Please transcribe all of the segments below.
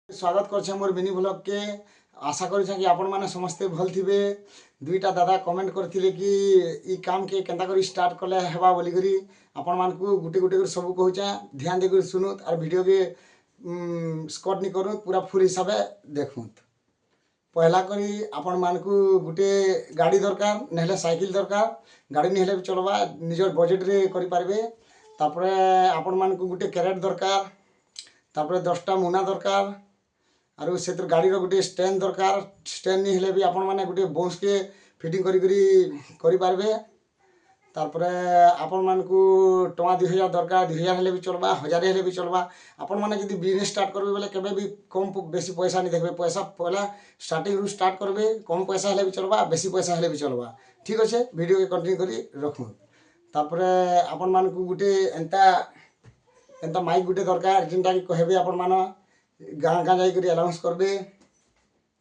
स्वागत कर मोर mini blog के। आशा कर कि आपण मैंने समस्ते भल थे। दुईटा दादा कमेंट करथिले कि ई काम के केंता करी स्टार्ट कले हेबा बोली करी आपण मान को गुटे गुटे कर सब कहूचा। ध्यान देकर सुनुत और वीडियो के स्कॉट नहीं करूँ, पूरा फुल हिसाब से देखुत। पहला करी आपण मान को गुटे गाड़ी दरकार नहले साइकिल दरकार। गाड़ी नहीं भी चलवा निजर बजेट रे करि पारबे। तापरे आपण मान को गुटे कैरेट दरकार, तापरे 10टा मुना दरकार और से गाड़ी गोटे स्टैंड दरकार। स्टैंड नहीं हेले भी आपण मैंने गोटे बाउंस के फिटिंग करी पारबे। तारपरे आपण मान को टଙ୍କା 2000 दरकार। 2000 हेले भी चलवा, 1000 हेले भी चलवा। आपण मैंने जब बिजनेस स्टार्ट करबे बोले केबे भी कम बेसी पैसा नहीं देखबे। पैसा पहला स्टार्टिंग रू स्टार्ट करबे, कम पैसा हेले भी चलवा, बेसी पैसा हेले भी चलवा। ठीक अच्छे, वीडियो के कंटिन्यू करी रखु। तारपरे आपण मान को गोटे एंता माइक गोटे दरकार जिनटा कि कहबे आपण मान गाँ गाँ जाकर अनाउंस करबे।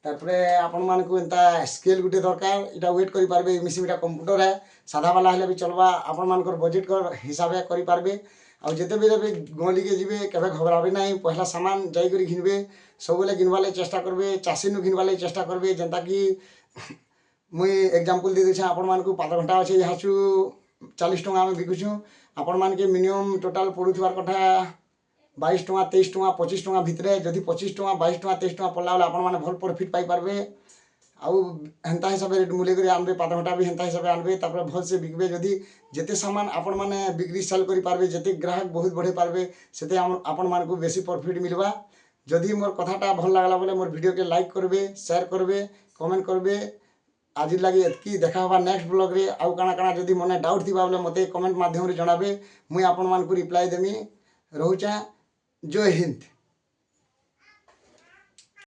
तारपरे आपण मान को एंता स्केल गोटे दरकार। इटा वेट करि पारबे। मिसिन इटा कंप्यूटर है, सादा वाला हेले भी चलवा। आपण मान को बजेट कर हिसाब से करि पारबे। आ जेते बेले भी गली के जिबे केबे घबराबे नहीं। पहला सामान जाई करि घिनबे, सब बेले घिनवा ले चेष्टा करबे। चासी नु घिनवा ले चेष्टा करबे। जेंता कि मुई एग्जांपल दे देछा। आपण मान को पात घंटा अछि याछु 40 टଙ୍କା में बिकुछु। आपण मान के मिनिमम टोटल पडुथवार कथा 22 टଙ୍କା 23 टଙ୍କା 25 टଙ୍କା भितरे। जदि 25 टଙ୍କା 22 टଙ୍କା 23 टଙ୍କା पड़ला आपण मैंने भल प्रॉफिट पाई पारबे। आउ हेन्ता हिसाब से रेट मूल्य कर आनबे। पात घंटा भी हेन्ता हिसाब से आनबे। तापर भल से बिकबे। जदि जेते सामान आपण मैंने बिक्री सेल करि पारबे, जेते ग्राहक बहुत बढ़े पारबे, सेते आपण मान को बेसी प्रॉफिट मिलवा। जदि मोर कथाटा भल लागला बोले मोर वीडियो के लाइक करबे, शेयर करबे, कमेंट करबे। आज लगे एतकी। देखा हवा नेक्स्ट ब्लॉग रे। आउ काना काना जदि मने डाउट थिबा बोले मते कमेंट माध्यम रे जणाबे। मुई आपण मान को रिप्लाई देमी। रहुचा। जय हिंद।